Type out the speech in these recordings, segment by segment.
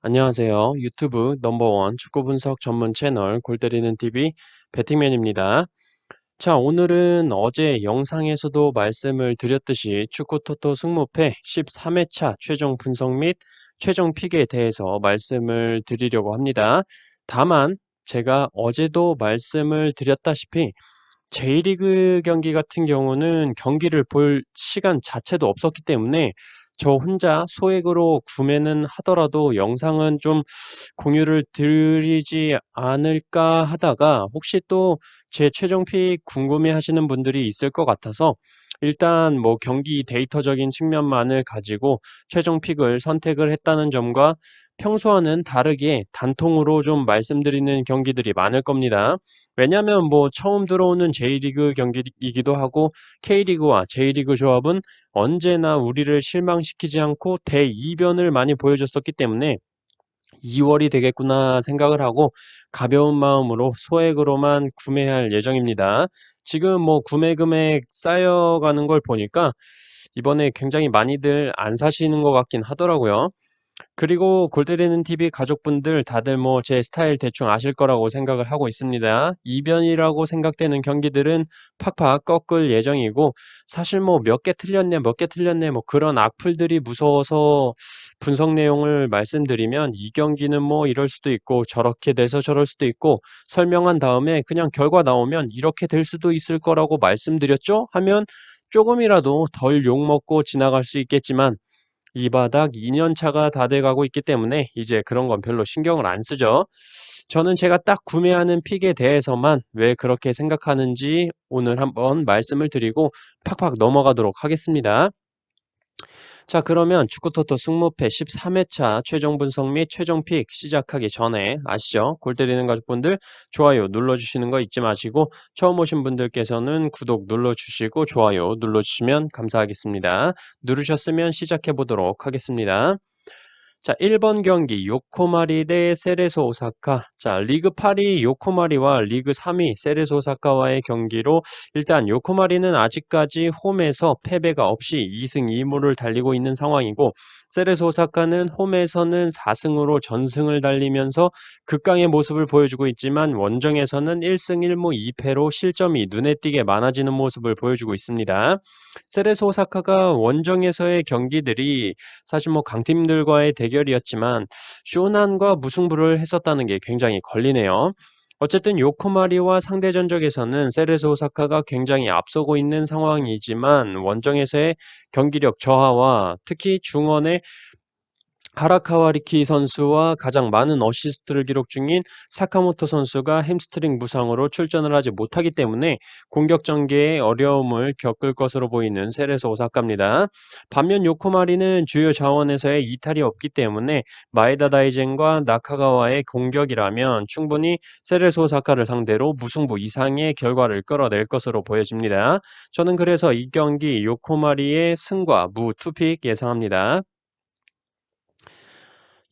안녕하세요. 유튜브 넘버원 축구 분석 전문 채널 골 때리는 TV 배팅맨입니다. 자, 오늘은 어제 영상에서도 말씀을 드렸듯이 축구 토토 승무패 13회차 최종 분석 및 최종 픽에 대해서 말씀을 드리려고 합니다. 다만 제가 어제도 말씀을 드렸다시피 J리그 경기 같은 경우는 경기를 볼 시간 자체도 없었기 때문에 저 혼자 소액으로 구매는 하더라도 영상은 좀 공유를 드리지 않을까 하다가 혹시 또 제 최종 픽 궁금해 하시는 분들이 있을 것 같아서 일단 뭐 경기 데이터적인 측면만을 가지고 최종 픽을 선택을 했다는 점과 평소와는 다르게 단통으로 좀 말씀드리는 경기들이 많을 겁니다. 왜냐면 뭐 처음 들어오는 J리그 경기이기도 하고 K리그와 J리그 조합은 언제나 우리를 실망시키지 않고 대이변을 많이 보여줬었기 때문에 2월이 되겠구나 생각을 하고 가벼운 마음으로 소액으로만 구매할 예정입니다. 지금 뭐 구매 금액 쌓여가는 걸 보니까 이번에 굉장히 많이들 안 사시는 것 같긴 하더라고요. 그리고 골 때리는 TV 가족분들 다들 뭐 제 스타일 대충 아실 거라고 생각을 하고 있습니다. 이변이라고 생각되는 경기들은 팍팍 꺾을 예정이고 사실 뭐 몇 개 틀렸네, 몇 개 틀렸네 뭐 그런 악플들이 무서워서 분석 내용을 말씀드리면 이 경기는 뭐 이럴 수도 있고 저렇게 돼서 저럴 수도 있고 설명한 다음에 그냥 결과 나오면 이렇게 될 수도 있을 거라고 말씀드렸죠? 하면 조금이라도 덜 욕먹고 지나갈 수 있겠지만 이 바닥 2년 차가 다 돼가고 있기 때문에 이제 그런 건 별로 신경을 안 쓰죠. 저는 제가 딱 구매하는 픽에 대해서만 왜 그렇게 생각하는지 오늘 한번 말씀을 드리고 팍팍 넘어가도록 하겠습니다. 자, 그러면 축구토토 승무패 13회차 최종 분석 및 최종 픽 시작하기 전에 아시죠? 골 때리는 가족분들 좋아요 눌러주시는 거 잊지 마시고 처음 오신 분들께서는 구독 눌러주시고 좋아요 눌러주시면 감사하겠습니다. 누르셨으면 시작해 보도록 하겠습니다. 자, 1번 경기 요코마리 대 세레소 오사카. 자, 리그 8위 요코마리와 리그 3위 세레소 오사카와의 경기로 일단 요코마리는 아직까지 홈에서 패배가 없이 2승 2무를 달리고 있는 상황이고 세레소 오사카는 홈에서는 4승으로 전승을 달리면서 극강의 모습을 보여주고 있지만 원정에서는 1승 1무 2패로 실점이 눈에 띄게 많아지는 모습을 보여주고 있습니다. 세레소 오사카가 원정에서의 경기들이 사실 뭐 강팀들과의 대결이었지만 쇼난과 무승부를 했었다는 게 굉장히 걸리네요. 어쨌든 요코마리와 상대 전적에서는 세레소 오사카가 굉장히 앞서고 있는 상황이지만 원정에서의 경기력 저하와 특히 중원의 하라카와 리키 선수와 가장 많은 어시스트를 기록 중인 사카모토 선수가 햄스트링 부상으로 출전을 하지 못하기 때문에 공격 전개에 어려움을 겪을 것으로 보이는 세레소 오사카입니다. 반면 요코마리는 주요 자원에서의 이탈이 없기 때문에 마에다 다이젠과 나카가와의 공격이라면 충분히 세레소 오사카를 상대로 무승부 이상의 결과를 끌어낼 것으로 보여집니다. 저는 그래서 이 경기 요코마리의 승과 무 투픽 예상합니다.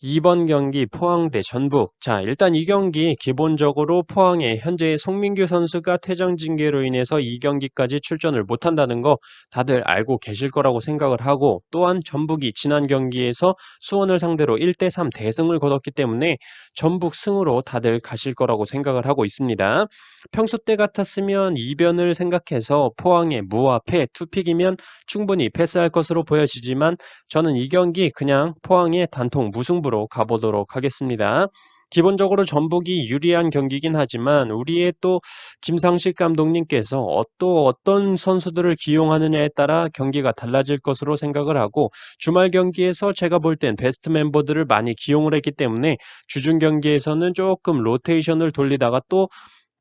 2번 경기 포항 대 전북. 자, 일단 이 경기 기본적으로 포항에 현재 송민규 선수가 퇴장 징계로 인해서 이 경기까지 출전을 못한다는 거 다들 알고 계실 거라고 생각을 하고 또한 전북이 지난 경기에서 수원을 상대로 1대3 대승을 거뒀기 때문에 전북 승으로 다들 가실 거라고 생각을 하고 있습니다. 평소 때 같았으면 이변을 생각해서 포항의 무와 패 투픽이면 충분히 패스할 것으로 보여지지만 저는 이 경기 그냥 포항의 단통 무승부로 가보도록 하겠습니다. 기본적으로 전북이 유리한 경기긴 하지만 우리의 또 김상식 감독님께서 또 어떤 선수들을 기용하느냐에 따라 경기가 달라질 것으로 생각을 하고 주말 경기에서 제가 볼 땐 베스트 멤버들을 많이 기용을 했기 때문에 주중 경기에서는 조금 로테이션을 돌리다가 또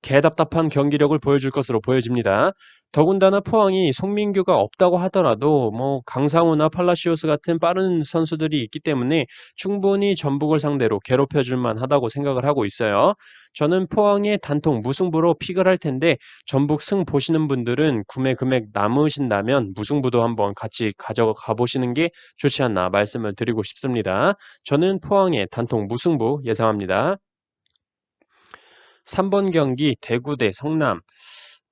개답답한 경기력을 보여줄 것으로 보여집니다. 더군다나 포항이 송민규가 없다고 하더라도 뭐 강상우나 팔라시오스 같은 빠른 선수들이 있기 때문에 충분히 전북을 상대로 괴롭혀줄 만하다고 생각을 하고 있어요. 저는 포항의 단통 무승부로 픽을 할 텐데 전북 승 보시는 분들은 구매 금액 남으신다면 무승부도 한번 같이 가져가 보시는 게 좋지 않나 말씀을 드리고 싶습니다. 저는 포항의 단통 무승부 예상합니다. 3번 경기 대구 대 성남.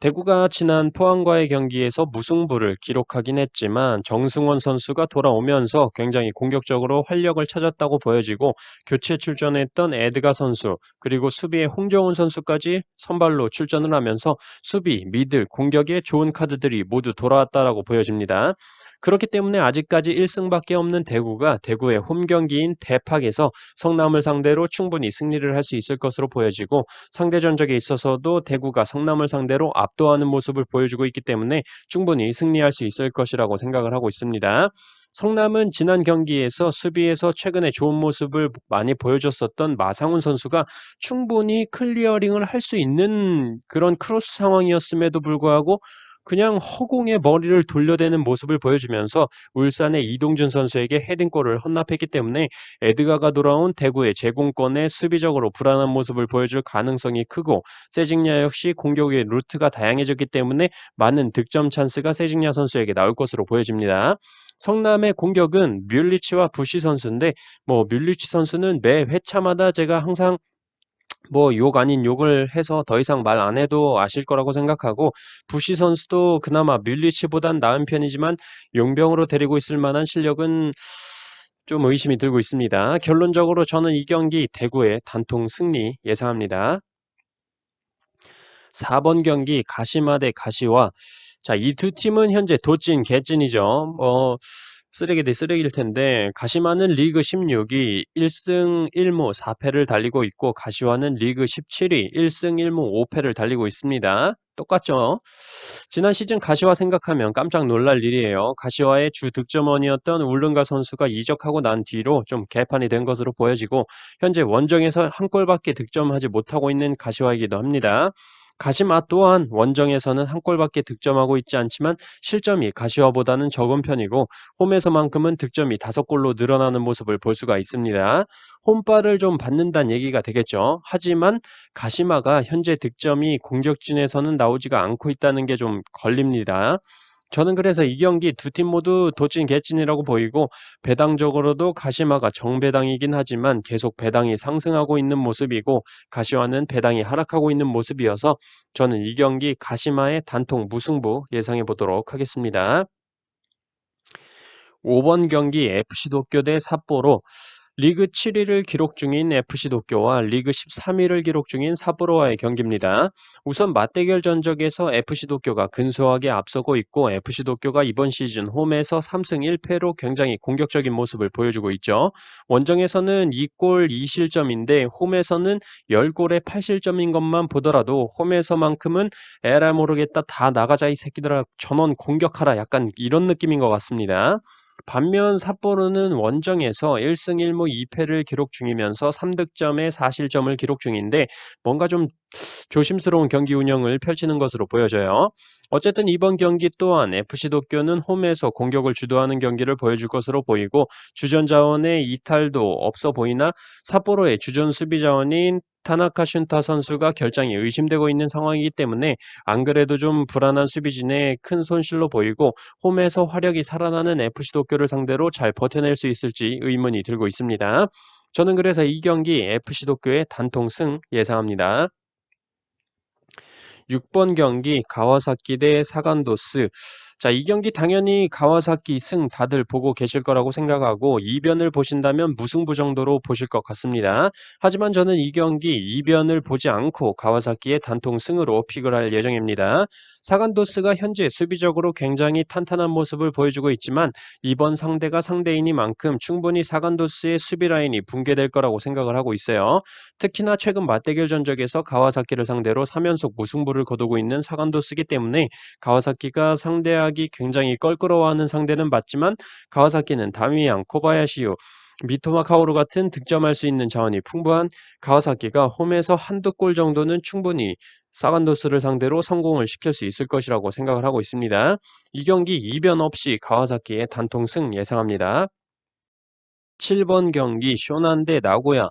대구가 지난 포항과의 경기에서 무승부를 기록하긴 했지만 정승원 선수가 돌아오면서 굉장히 공격적으로 활력을 찾았다고 보여지고 교체 출전했던 에드가 선수 그리고 수비의 홍정훈 선수까지 선발로 출전을 하면서 수비, 미들, 공격에 좋은 카드들이 모두 돌아왔다라고 보여집니다. 그렇기 때문에 아직까지 1승밖에 없는 대구가 대구의 홈 경기인 대팍에서 성남을 상대로 충분히 승리를 할 수 있을 것으로 보여지고 상대 전적에 있어서도 대구가 성남을 상대로 압도하는 모습을 보여주고 있기 때문에 충분히 승리할 수 있을 것이라고 생각을 하고 있습니다. 성남은 지난 경기에서 수비에서 최근에 좋은 모습을 많이 보여줬었던 마상훈 선수가 충분히 클리어링을 할 수 있는 그런 크로스 상황이었음에도 불구하고 그냥 허공에 머리를 돌려대는 모습을 보여주면서 울산의 이동준 선수에게 헤딩골을 헌납했기 때문에 에드가가 돌아온 대구의 제공권에 수비적으로 불안한 모습을 보여줄 가능성이 크고 세징야 역시 공격의 루트가 다양해졌기 때문에 많은 득점 찬스가 세징야 선수에게 나올 것으로 보여집니다. 성남의 공격은 뮬리치와 부시 선수인데 뮬리치 선수는 매 회차마다 제가 항상 욕 아닌 욕을 해서 더 이상 말 안 해도 아실 거라고 생각하고 부시 선수도 그나마 뮬리치보단 나은 편이지만 용병으로 데리고 있을 만한 실력은 좀 의심이 들고 있습니다. 결론적으로 저는 이 경기 대구의 단통 승리 예상합니다. 4번 경기 가시마 대 가시와 자, 이 두 팀은 현재 도찐, 개찐이죠. 쓰레기 대 쓰레기일 텐데 가시마는 리그 16위 1승 1무 4패를 달리고 있고 가시와는 리그 17위 1승 1무 5패를 달리고 있습니다. 똑같죠? 지난 시즌 가시와 생각하면 깜짝 놀랄 일이에요. 가시와의 주 득점원이었던 울릉가 선수가 이적하고 난 뒤로 좀 개판이 된 것으로 보여지고 현재 원정에서 한 골밖에 득점하지 못하고 있는 가시와이기도 합니다. 가시마 또한 원정에서는 한 골밖에 득점하고 있지 않지만 실점이 가시화보다는 적은 편이고 홈에서만큼은 득점이 5골로 늘어나는 모습을 볼 수가 있습니다. 홈발을 좀 받는다는 얘기가 되겠죠. 하지만 가시마가 현재 득점이 공격진에서는 나오지가 않고 있다는 게 좀 걸립니다. 저는 그래서 이 경기 두 팀 모두 도찐 개찐이라고 보이고 배당적으로도 가시마가 정배당이긴 하지만 계속 배당이 상승하고 있는 모습이고 가시화는 배당이 하락하고 있는 모습이어서 저는 이 경기 가시마의 단통 무승부 예상해 보도록 하겠습니다. 5번 경기 FC 도쿄 대 삿포로 리그 7위를 기록 중인 FC 도쿄와 리그 13위를 기록 중인 삿포로와의 경기입니다. 우선 맞대결 전적에서 FC 도쿄가 근소하게 앞서고 있고 FC 도쿄가 이번 시즌 홈에서 3승 1패로 굉장히 공격적인 모습을 보여주고 있죠. 원정에서는 2골 2실점인데 홈에서는 10골에 8실점인 것만 보더라도 홈에서만큼은 에라 모르겠다 다 나가자 이 새끼들아 전원 공격하라 약간 이런 느낌인 것 같습니다. 반면 삿포로는 원정에서 1승 1무 2패를 기록 중이면서 3득점에 4실점을 기록 중인데 뭔가 좀 조심스러운 경기 운영을 펼치는 것으로 보여져요. 어쨌든 이번 경기 또한 FC 도쿄는 홈에서 공격을 주도하는 경기를 보여줄 것으로 보이고 주전 자원의 이탈도 없어 보이나 삿포로의 주전 수비 자원인 타나카 슌타 선수가 결장이 의심되고 있는 상황이기 때문에 안 그래도 좀 불안한 수비진에 큰 손실로 보이고 홈에서 화력이 살아나는 FC 도쿄를 상대로 잘 버텨낼 수 있을지 의문이 들고 있습니다. 저는 그래서 이 경기 FC 도쿄의 단통승 예상합니다. 6번 경기 가와사키 대 사간도스. 자, 이 경기 당연히 가와사키 승 다들 보고 계실 거라고 생각하고 이변을 보신다면 무승부 정도로 보실 것 같습니다. 하지만 저는 이 경기 이변을 보지 않고 가와사키의 단통 승으로 픽을 할 예정입니다. 사간도스가 현재 수비적으로 굉장히 탄탄한 모습을 보여주고 있지만 이번 상대가 상대이니만큼 충분히 사간도스의 수비 라인이 붕괴될 거라고 생각을 하고 있어요. 특히나 최근 맞대결 전적에서 가와사키를 상대로 3연속 무승부를 거두고 있는 사간도스기 때문에 가와사키가 상대하기 굉장히 껄끄러워하는 상대는 맞지만 가와사키는 다미양, 코바야시유, 미토마 카오루 같은 득점할 수 있는 자원이 풍부한 가와사키가 홈에서 한두 골 정도는 충분히 사간도스를 상대로 성공을 시킬 수 있을 것이라고 생각을 하고 있습니다. 이 경기 이변 없이 가와사키의 단통승 예상합니다. 7번 경기 쇼난 대 나고야.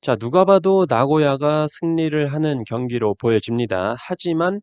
자, 누가 봐도 나고야가 승리를 하는 경기로 보여집니다. 하지만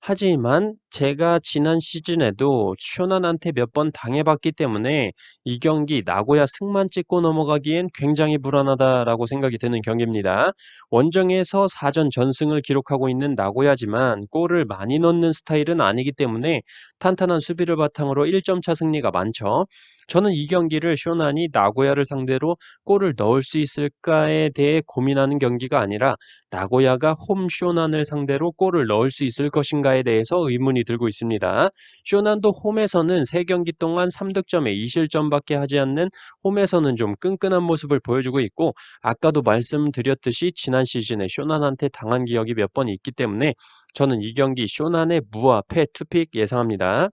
하지만 제가 지난 시즌에도 쇼난한테 몇 번 당해봤기 때문에 이 경기 나고야 승만 찍고 넘어가기엔 굉장히 불안하다라고 생각이 드는 경기입니다. 원정에서 4전 전승을 기록하고 있는 나고야지만 골을 많이 넣는 스타일은 아니기 때문에 탄탄한 수비를 바탕으로 1점 차 승리가 많죠. 저는 이 경기를 쇼난이 나고야를 상대로 골을 넣을 수 있을까에 대해 고민하는 경기가 아니라 나고야가 홈 쇼난을 상대로 골을 넣을 수 있을 것인가에 대해서 의문이 들고 있습니다. 쇼난도 홈에서는 3경기 동안 3득점에 2실점밖에 하지 않는 홈에서는 좀 끈끈한 모습을 보여주고 있고 아까도 말씀드렸듯이 지난 시즌에 쇼난한테 당한 기억이 몇 번 있기 때문에 저는 이 경기 쇼난의 무와 패 투픽 예상합니다.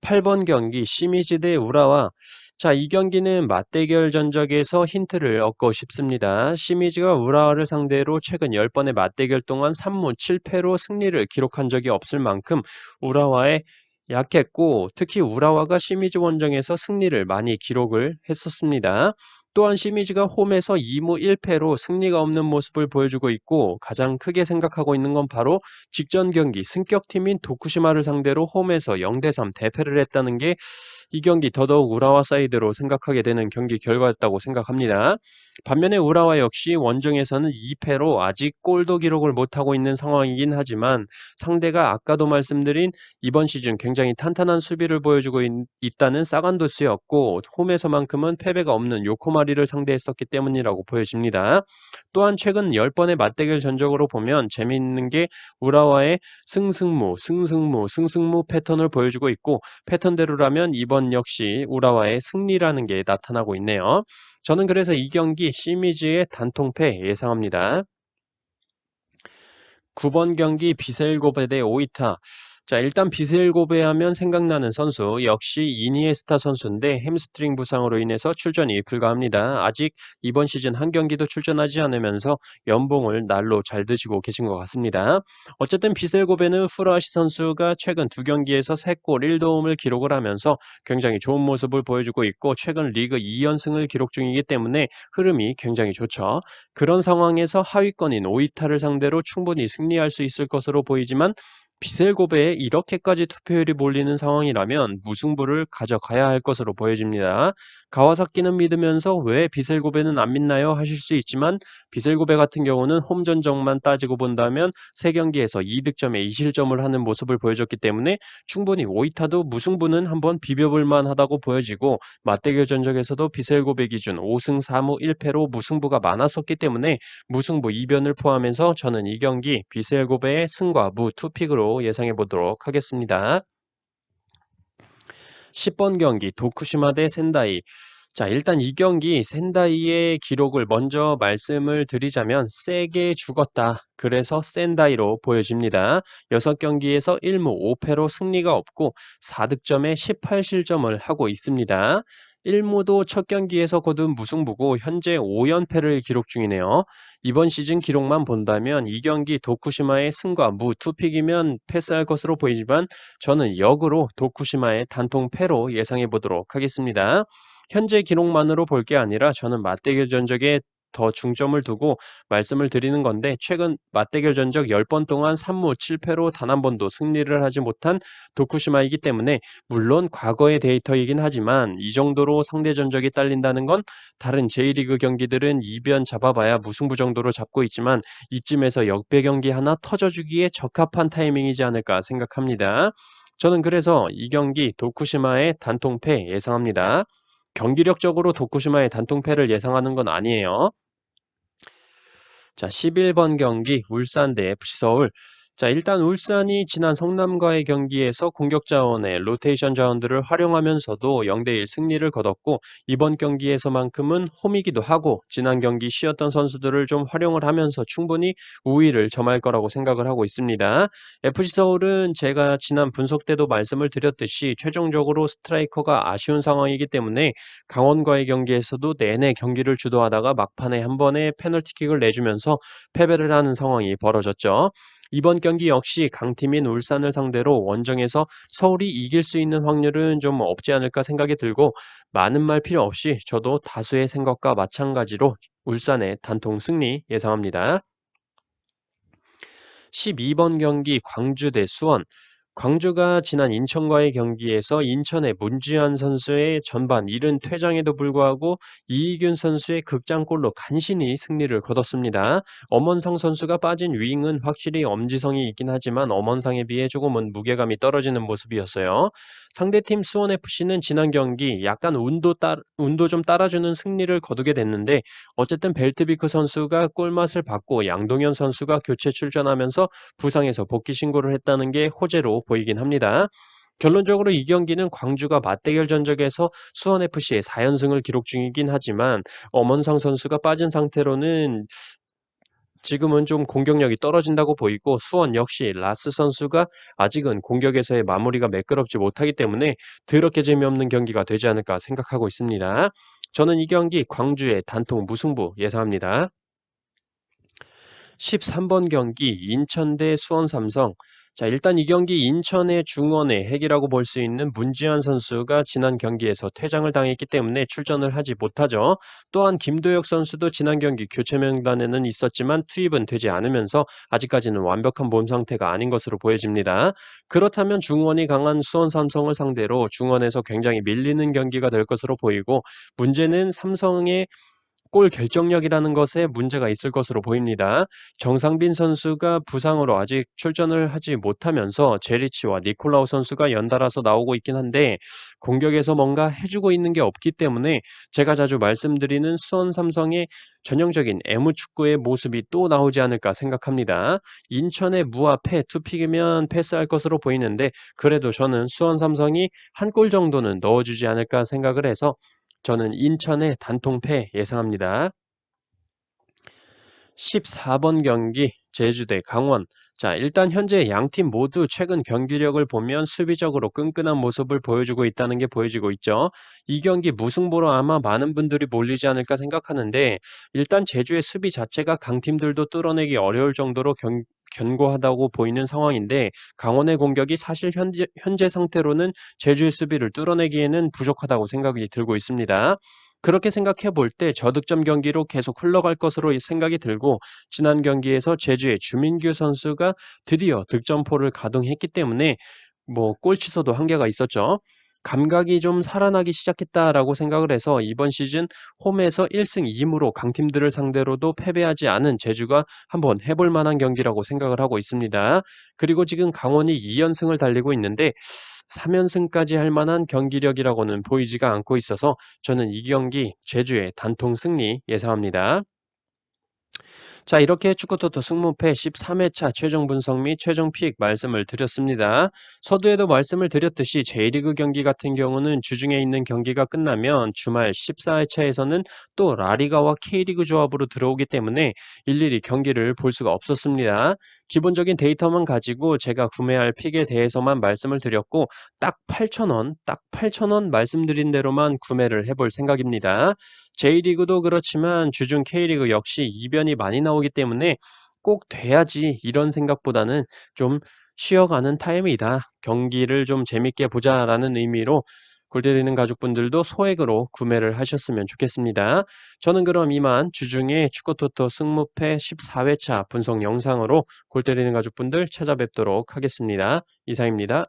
8번 경기 시미즈 대 우라와 자, 이 경기는 맞대결 전적에서 힌트를 얻고 싶습니다. 시미즈가 우라와를 상대로 최근 10번의 맞대결 동안 3무 7패로 승리를 기록한 적이 없을 만큼 우라와에 약했고 특히 우라와가 시미즈 원정에서 승리를 많이 기록을 했었습니다. 또한 시미즈가 홈에서 2무 1패로 승리가 없는 모습을 보여주고 있고 가장 크게 생각하고 있는 건 바로 직전 경기 승격팀인 도쿠시마를 상대로 홈에서 0대3 대패를 했다는 게 이 경기 더더욱 우라와 사이드로 생각하게 되는 경기 결과였다고 생각합니다. 반면에 우라와 역시 원정에서는 2패로 아직 골도 기록을 못하고 있는 상황이긴 하지만 상대가 아까도 말씀드린 이번 시즌 굉장히 탄탄한 수비를 보여주고 있다는 사간도스였고 홈에서만큼은 패배가 없는 요코마리를 상대했었기 때문이라고 보여집니다. 또한 최근 10번의 맞대결 전적으로 보면 재미있는 게 우라와의 승승무 패턴을 보여주고 있고 패턴대로라면 이번 역시 우라와의 승리라는 게 나타나고 있네요. 저는 그래서 이 경기 시미즈의 단통패 예상합니다. 9번 경기 비셀고베 대 오이타. 자, 일단 비셀고베 하면 생각나는 선수 역시 이니에스타 선수인데 햄스트링 부상으로 인해서 출전이 불가합니다. 아직 이번 시즌 한 경기도 출전하지 않으면서 연봉을 날로 잘 드시고 계신 것 같습니다. 어쨌든 비셀고베는 후라시 선수가 최근 2경기에서 3골 1도움을 기록을 하면서 굉장히 좋은 모습을 보여주고 있고 최근 리그 2연승을 기록 중이기 때문에 흐름이 굉장히 좋죠. 그런 상황에서 하위권인 오이타를 상대로 충분히 승리할 수 있을 것으로 보이지만 비셀고베에 이렇게까지 투표율이 몰리는 상황이라면 무승부를 가져가야 할 것으로 보여집니다. 가와사키는 믿으면서 왜 비셀고베는 안 믿나요? 하실 수 있지만 비셀고베 같은 경우는 홈 전적만 따지고 본다면 3경기에서 2득점에 2실점을 하는 모습을 보여줬기 때문에 충분히 오이타도 무승부는 한번 비벼볼 만하다고 보여지고 맞대결 전적에서도 비셀고베 기준 5승 4무 1패로 무승부가 많았었기 때문에 무승부 2변을 포함해서 저는 이 경기 비셀고베의 승과 무 투픽으로 예상해 보도록 하겠습니다. 10번 경기 도쿠시마 대 센다이. 자, 일단 이 경기 센다이의 기록을 먼저 말씀을 드리자면 세게 죽었다. 그래서 센다이로 보여집니다. 6경기에서 1무 5패로 승리가 없고 4득점에 18실점을 하고 있습니다. 1무도 첫 경기에서 거둔 무승부고 현재 5연패를 기록 중이네요. 이번 시즌 기록만 본다면 이 경기 도쿠시마의 승과 무 투픽이면 패스할 것으로 보이지만 저는 역으로 도쿠시마의 단통 패로 예상해 보도록 하겠습니다. 현재 기록만으로 볼 게 아니라 저는 맞대결 전적에 더 중점을 두고 말씀을 드리는 건데 최근 맞대결 전적 10번 동안 3무 7패로 단 한 번도 승리를 하지 못한 도쿠시마이기 때문에 물론 과거의 데이터이긴 하지만 이 정도로 상대 전적이 딸린다는 건 다른 J리그 경기들은 이변 잡아봐야 무승부 정도로 잡고 있지만 이쯤에서 역배 경기 하나 터져주기에 적합한 타이밍이지 않을까 생각합니다. 저는 그래서 이 경기 도쿠시마의 단통패 예상합니다. 경기력적으로 도쿠시마의 단통패를 예상하는 건 아니에요. 자, 11번 경기 울산 대 FC 서울. 자, 일단 울산이 지난 성남과의 경기에서 공격 자원의 로테이션 자원들을 활용하면서도 0대1 승리를 거뒀고 이번 경기에서만큼은 홈이기도 하고 지난 경기 쉬었던 선수들을 좀 활용을 하면서 충분히 우위를 점할 거라고 생각을 하고 있습니다. FC 서울은 제가 지난 분석 때도 말씀을 드렸듯이 최종적으로 스트라이커가 아쉬운 상황이기 때문에 강원과의 경기에서도 내내 경기를 주도하다가 막판에 한 번에 페널티킥을 내주면서 패배를 하는 상황이 벌어졌죠. 이번 경기 역시 강팀인 울산을 상대로 원정에서 서울이 이길 수 있는 확률은 좀 없지 않을까 생각이 들고 많은 말 필요 없이 저도 다수의 생각과 마찬가지로 울산의 단통 승리 예상합니다. 12번 경기 광주 대 수원. 광주가 지난 인천과의 경기에서 인천의 문지한 선수의 전반 이른 퇴장에도 불구하고 이희균 선수의 극장골로 간신히 승리를 거뒀습니다. 엄원상 선수가 빠진 윙은 확실히 엄지성이 있긴 하지만 엄원상에 비해 조금은 무게감이 떨어지는 모습이었어요. 상대팀 수원FC는 지난 경기 약간 운도 좀 따라주는 승리를 거두게 됐는데 어쨌든 벨트비크 선수가 골맛을 받고 양동현 선수가 교체 출전하면서 부상에서 복귀 신고를 했다는 게 호재로 보이긴 합니다. 결론적으로 이 경기는 광주가 맞대결 전적에서 수원FC의 4연승을 기록 중이긴 하지만 엄원상 선수가 빠진 상태로는 지금은 좀 공격력이 떨어진다고 보이고 수원 역시 라스 선수가 아직은 공격에서의 마무리가 매끄럽지 못하기 때문에 더럽게 재미없는 경기가 되지 않을까 생각하고 있습니다. 저는 이 경기 광주의 단통 무승부 예상합니다. 13번 경기 인천 대 수원 삼성. 자, 일단 이 경기 인천의 중원의 핵이라고 볼 수 있는 문지한 선수가 지난 경기에서 퇴장을 당했기 때문에 출전을 하지 못하죠. 또한 김도혁 선수도 지난 경기 교체 명단에는 있었지만 투입은 되지 않으면서 아직까지는 완벽한 몸 상태가 아닌 것으로 보여집니다. 그렇다면 중원이 강한 수원 삼성을 상대로 중원에서 굉장히 밀리는 경기가 될 것으로 보이고 문제는 삼성의 골 결정력이라는 것에 문제가 있을 것으로 보입니다. 정상빈 선수가 부상으로 아직 출전을 하지 못하면서 제리치와 니콜라우 선수가 연달아서 나오고 있긴 한데 공격에서 뭔가 해주고 있는 게 없기 때문에 제가 자주 말씀드리는 수원 삼성의 전형적인 애무축구의 모습이 또 나오지 않을까 생각합니다. 인천의 무와 패, 투픽이면 패스할 것으로 보이는데 그래도 저는 수원 삼성이 한 골 정도는 넣어주지 않을까 생각을 해서 저는 인천의 단통패 예상합니다. 14번 경기 제주 대 강원. 자, 일단 현재 양팀 모두 최근 경기력을 보면 수비적으로 끈끈한 모습을 보여주고 있다는 게 보여지고 있죠. 이 경기 무승부로 아마 많은 분들이 몰리지 않을까 생각하는데 일단 제주의 수비 자체가 강팀들도 뚫어내기 어려울 정도로 견고하다고 보이는 상황인데 강원의 공격이 사실 현재 상태로는 제주의 수비를 뚫어내기에는 부족하다고 생각이 들고 있습니다. 그렇게 생각해 볼 때 저득점 경기로 계속 흘러갈 것으로 생각이 들고 지난 경기에서 제주의 주민규 선수가 드디어 득점포를 가동했기 때문에 골 취소도 한계가 있었죠. 감각이 좀 살아나기 시작했다라고 생각을 해서 이번 시즌 홈에서 1승 2무로 강팀들을 상대로도 패배하지 않은 제주가 한번 해볼 만한 경기라고 생각을 하고 있습니다. 그리고 지금 강원이 2연승을 달리고 있는데 3연승까지 할 만한 경기력이라고는 보이지가 않고 있어서 저는 이 경기 제주의 단통 승리 예상합니다. 자, 이렇게 축구토토 승무패 13회차 최종 분석 및 최종 픽 말씀을 드렸습니다. 서두에도 말씀을 드렸듯이 J리그 경기 같은 경우는 주중에 있는 경기가 끝나면 주말 14회차에서는 또 라리가와 K리그 조합으로 들어오기 때문에 일일이 경기를 볼 수가 없었습니다. 기본적인 데이터만 가지고 제가 구매할 픽에 대해서만 말씀을 드렸고 딱 8,000원 말씀드린 대로만 구매를 해볼 생각입니다. J리그도 그렇지만 주중 K리그 역시 이변이 많이 나오기 때문에 꼭 돼야지 이런 생각보다는 좀 쉬어가는 타임이다. 경기를 좀 재밌게 보자라는 의미로 골대리는 가족분들도 소액으로 구매를 하셨으면 좋겠습니다. 저는 그럼 이만 주중에 축구토토 승무패 14회차 분석 영상으로 골대리는 가족분들 찾아뵙도록 하겠습니다. 이상입니다.